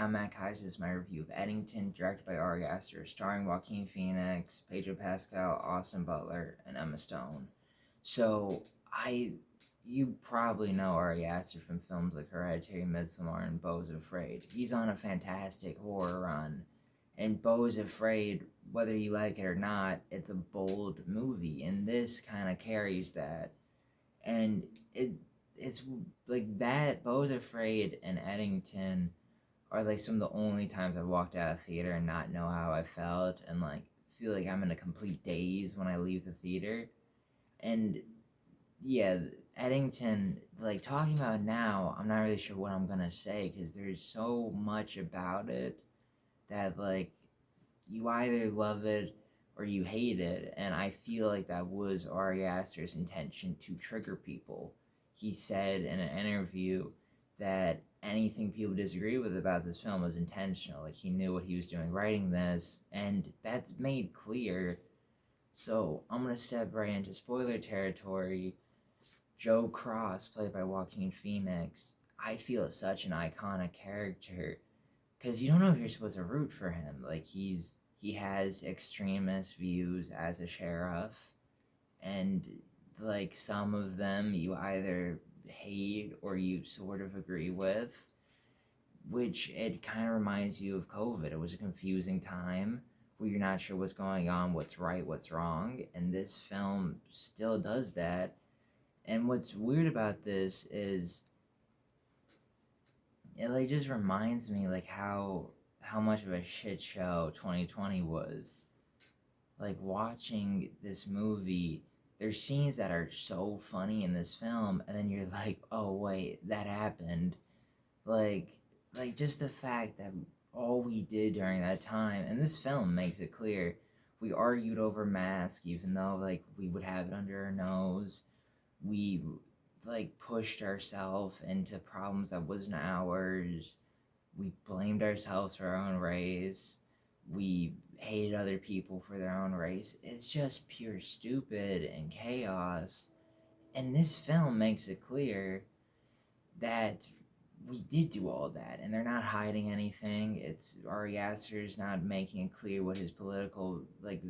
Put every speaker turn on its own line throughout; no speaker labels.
I'm Matt Kaiser. This is my review of Eddington, directed by Ari Aster, starring Joaquin Phoenix, Pedro Pascal, Austin Butler, and Emma Stone. So, you probably know Ari Aster from films like Hereditary, Midsommar, and Beau's Afraid. He's on a fantastic horror run, and Beau's Afraid, whether you like it or not, it's a bold movie, and this kind of carries that. And it's like that, Beau's Afraid and Eddington are like some of the only times I've walked out of theater and not know how I felt and like feel like I'm in a complete daze when I leave the theater. And yeah, Eddington, like talking about it now, I'm not really sure what I'm gonna say because there's so much about it that like you either love it or you hate it, and I feel like that was Ari Aster's intention to trigger people. He said in an interview that anything people disagree with about this film was intentional. Like he knew what he was doing writing this, and that's made clear. So I'm gonna step right into spoiler territory. Joe Cross, played by Joaquin Phoenix, I feel is such an iconic character because you don't know if you're supposed to root for him. Like he has extremist views as a sheriff, and like some of them you either hate or you sort of agree with, which it kind of reminds you of COVID. It was a confusing time where you're not sure what's going on, what's right, what's wrong, and this film still does that. And what's weird about this is it like just reminds me like how much of a shit show 2020 was. Like watching this movie, there's scenes that are so funny in this film, and then you're like, oh wait, that happened. Like like just the fact that all we did during that time, and this film makes it clear, we argued over masks, even though like we would have it under our nose. We like pushed ourselves into problems that wasn't ours. We blamed ourselves for our own race. We hated other people for their own race. It's just pure stupid and chaos. And this film makes it clear that we did do all that, and they're not hiding anything. It's Ari Aster's not making it clear what his political like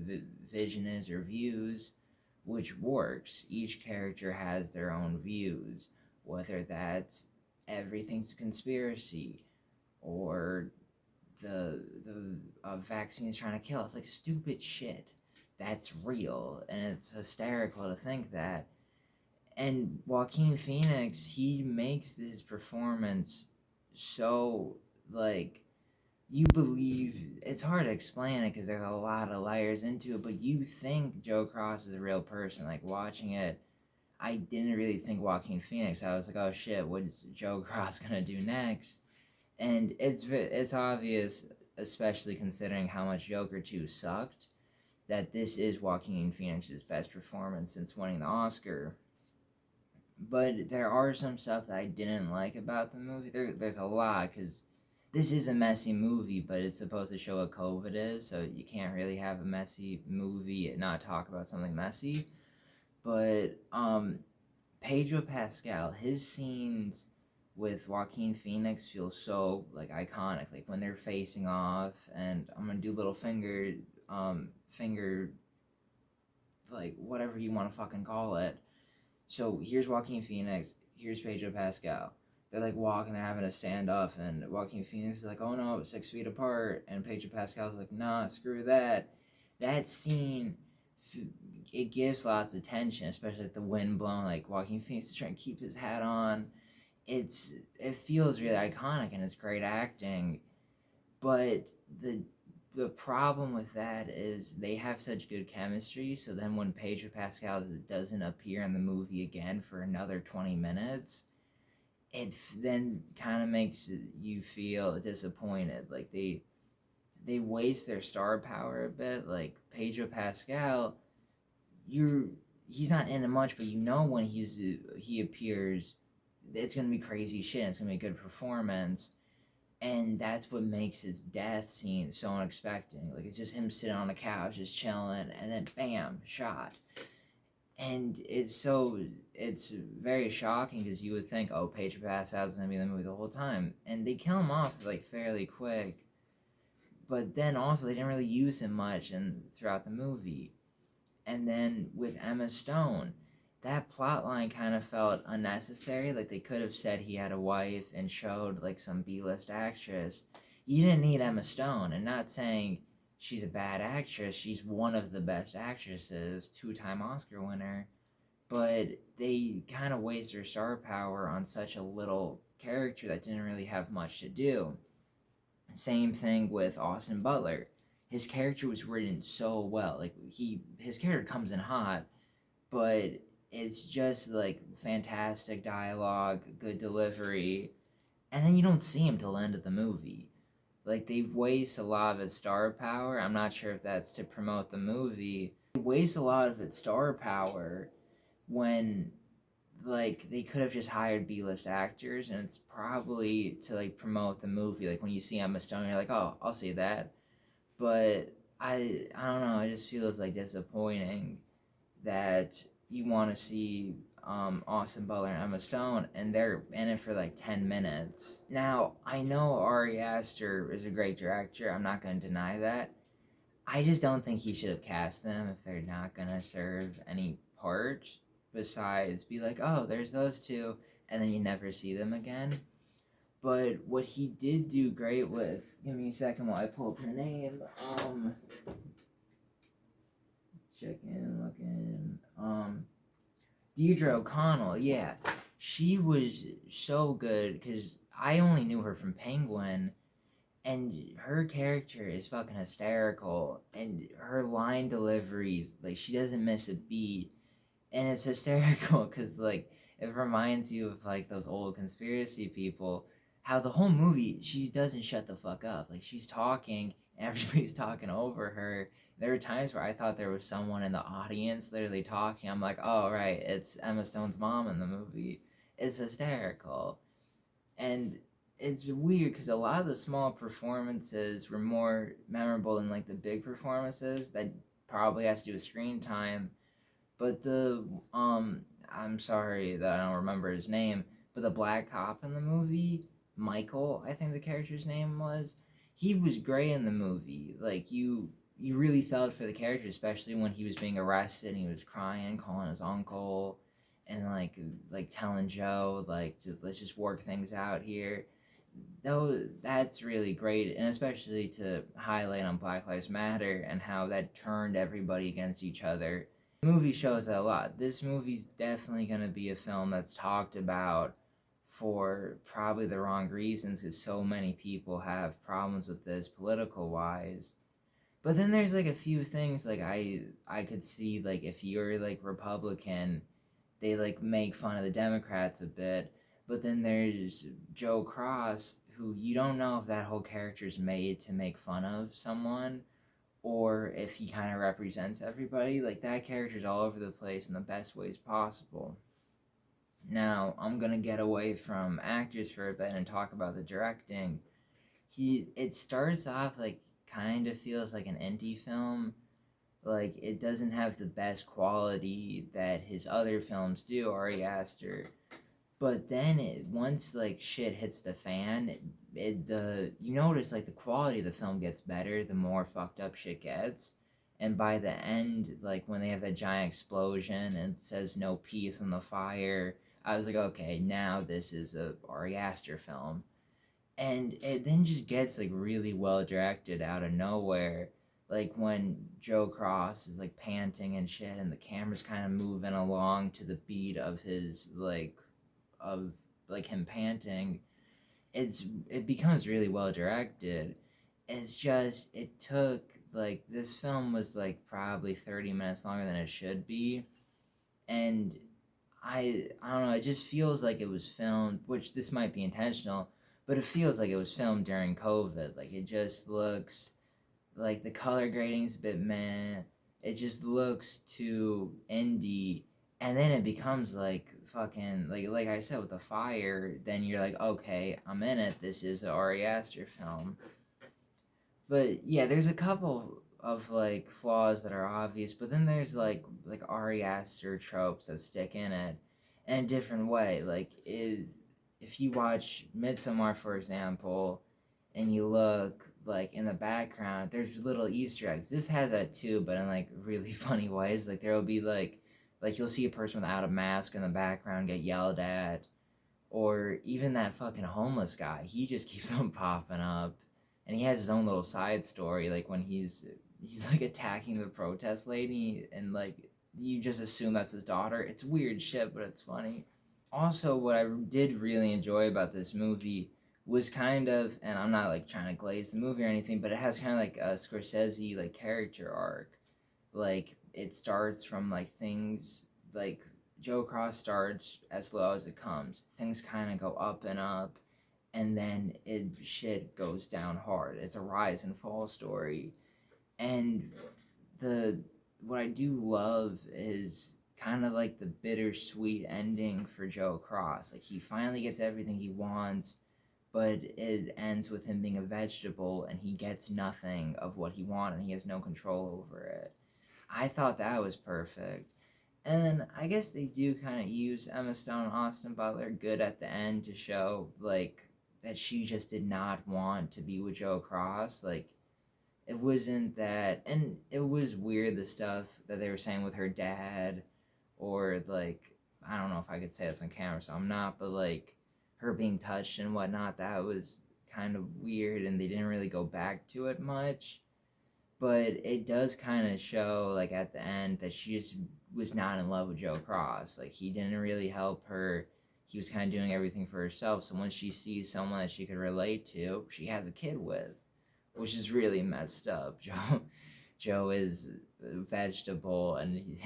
vision is or views, which works. Each character has their own views, whether that's everything's a conspiracy or the vaccine is trying to kill us. Like stupid shit. That's real, and it's hysterical to think that. And Joaquin Phoenix, he makes this performance so like you believe. It's hard to explain it because there's a lot of layers into it, but you think Joe Cross is a real person. Like watching it, I didn't really think Joaquin Phoenix. I was like, oh shit, what's Joe Cross gonna do next? And it's obvious, especially considering how much Joker 2 sucked, that this is Joaquin Phoenix's best performance since winning the Oscar. But there are some stuff that I didn't like about the movie. There's a lot, because this is a messy movie, but it's supposed to show what COVID is, so you can't really have a messy movie and not talk about something messy. But Pedro Pascal, his scenes with Joaquin Phoenix feel so like iconic. Like when they're facing off, and I'm gonna do little finger, like whatever you want to fucking call it. So here's Joaquin Phoenix, here's Pedro Pascal. They're like walking, they're having a standoff, and Joaquin Phoenix is like, oh no, 6 feet apart, and Pedro Pascal's like, nah, screw that. That scene, it gives lots of tension, especially like the wind blowing, like Joaquin Phoenix is trying to keep his hat on. It feels really iconic and it's great acting, but the problem with that is they have such good chemistry. So then when Pedro Pascal doesn't appear in the movie again for another 20 minutes, it then kind of makes you feel disappointed. Like they waste their star power a bit. Like Pedro Pascal, he's not in it much, but you know when he appears, it's gonna be crazy shit. It's gonna be a good performance, and that's what makes his death scene so unexpected. Like it's just him sitting on a couch, just chilling, and then bam, shot. And it's very shocking because you would think, oh, Pedro Pascal's gonna be in the movie the whole time, and they kill him off like fairly quick. But then also they didn't really use him much and throughout the movie. And then with Emma Stone, that plot line kind of felt unnecessary. Like they could have said he had a wife and showed like some B-list actress. You didn't need Emma Stone, and not saying she's a bad actress. She's one of the best actresses, two-time Oscar winner. But they kind of waste their star power on such a little character that didn't really have much to do. Same thing with Austin Butler. His character was written so well. Like his character comes in hot, but it's just like fantastic dialogue, good delivery, and then you don't see him till the end of the movie. Like they waste a lot of its star power. I'm not sure if that's to promote the movie. They waste a lot of its star power when like they could have just hired B-list actors, and it's probably to like promote the movie. Like when you see Emma Stone, you're like, oh, I'll see that. But I don't know. It just feels like disappointing that you want to see Austin Butler and Emma Stone, and they're in it for like 10 minutes. Now I know Ari Aster is a great director. I'm not going to deny that. I just don't think he should have cast them if they're not gonna serve any part besides be like, oh, there's those two, and then you never see them again. But what he did do great with, give me a second while I pull up her name. Checking, looking. Deirdre O'Connell, yeah, she was so good because I only knew her from Penguin, and her character is fucking hysterical, and her line deliveries, like she doesn't miss a beat, and it's hysterical because like it reminds you of like those old conspiracy people, how the whole movie she doesn't shut the fuck up. Like she's talking and everybody's talking over her. There were times where I thought there was someone in the audience literally talking. I'm like, oh right, it's Emma Stone's mom in the movie. It's hysterical. And it's weird because a lot of the small performances were more memorable than like the big performances that probably has to do with screen time. But I'm sorry that I don't remember his name, but the black cop in the movie, Michael, I think the character's name was, he was great in the movie. Like you really felt for the character, especially when he was being arrested and he was crying, calling his uncle, and like telling Joe like let's just work things out here. Though that's really great, and especially to highlight on Black Lives Matter and how that turned everybody against each other. The movie shows that a lot. This movie's definitely going to be a film that's talked about for probably the wrong reasons because so many people have problems with this political wise. But then there's like a few things like I could see like if you're like Republican, they like make fun of the Democrats a bit. But then there's Joe Cross, who you don't know if that whole character's made to make fun of someone or if he kind of represents everybody. Like that character's all over the place in the best ways possible. Now I'm gonna get away from actors for a bit and talk about the directing. It starts off like kind of feels like an indie film. Like it doesn't have the best quality that his other films do, Ari Aster. But then once like shit hits the fan, you notice like the quality of the film gets better the more fucked up shit gets. And by the end, like when they have that giant explosion and it says no peace on the fire, I was like, okay, now this is a Ari Aster film. And it then just gets like really well directed out of nowhere. Like when Joe Cross is like panting and shit, and the camera's kind of moving along to the beat of his of like him panting. It becomes really well directed. It's just it took like this film was like probably 30 minutes longer than it should be, and I don't know, it just feels like it was filmed, which this might be intentional, but it feels like it was filmed during COVID. Like it just looks like the color grading's a bit meh. It just looks too indie, and then it becomes like fucking like I said with the fire. Then you're like, okay, I'm in it. This is an Ari Aster film. But yeah, there's a couple of like flaws that are obvious, but then there's like Ari Aster tropes that stick in it in a different way. Like if you watch Midsommar, for example, and you look like in the background, there's little Easter eggs. This has that too, but in like really funny ways. Like there will be like you'll see a person without a mask in the background get yelled at, or even that fucking homeless guy. He just keeps on popping up, and he has his own little side story. Like when he's like attacking the protest lady, and like you just assume that's his daughter. It's weird shit, but it's funny. Also, what I did really enjoy about this movie was kind of, and I'm not like trying to glaze the movie or anything, but it has kind of like a Scorsese like character arc. Like it starts from like things like Joe Cross starts as low as it comes. Things kind of go up and up, and then shit goes down hard. It's a rise and fall story, and the what I do love is kind of like the bittersweet ending for Joe Cross. Like he finally gets everything he wants, but it ends with him being a vegetable and he gets nothing of what he wanted and he has no control over it. I thought that was perfect. And then I guess they do kind of use Emma Stone and Austin Butler good at the end to show like that she just did not want to be with Joe Cross. Like it wasn't that, and it was weird the stuff that they were saying with her dad, or like I don't know if I could say this on camera, so I'm not, but like her being touched and whatnot, that was kind of weird, and they didn't really go back to it much. But it does kind of show like at the end that she just was not in love with Joe Cross. Like he didn't really help her. He was kind of doing everything for herself. So once she sees someone that she could relate to, she has a kid with, which is really messed up. Joe is a vegetable, and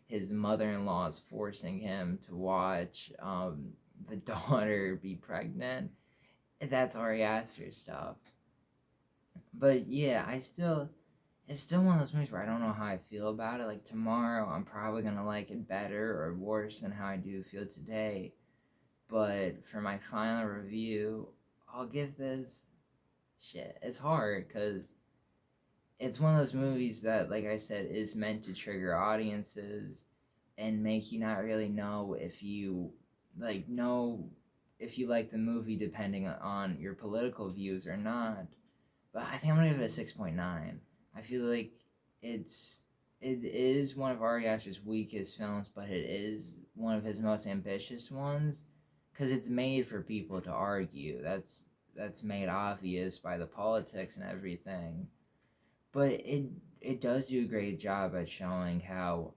his mother-in-law is forcing him to watch the daughter be pregnant. That's Ari Aster stuff. But yeah, it's still one of those movies where I don't know how I feel about it. Like tomorrow, I'm probably gonna like it better or worse than how I do feel today. But for my final review, I'll give this shit. It's hard because it's one of those movies that, like I said, is meant to trigger audiences and make you not really know if you know if you like the movie depending on your political views or not. But I think I'm gonna give it a 6.9. I feel like it is one of Ari Aster's weakest films, but it is one of his most ambitious ones because it's made for people to argue. That's made obvious by the politics and everything. But it does do a great job at showing how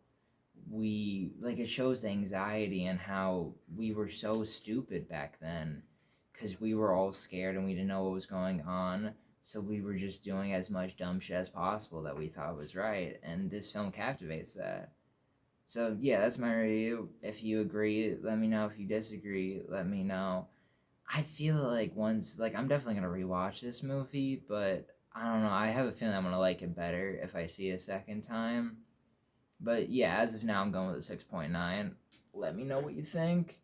it shows the anxiety and how we were so stupid back then because we were all scared and we didn't know what was going on, so we were just doing as much dumb shit as possible that we thought was right, and this film captivates that. So yeah, that's my review. If you agree, let me know. If you disagree, let me know. I feel like I'm definitely gonna rewatch this movie, but I don't know, I have a feeling I'm gonna like it better if I see it a second time. But yeah, as of now, I'm going with a 6.9. Let me know what you think.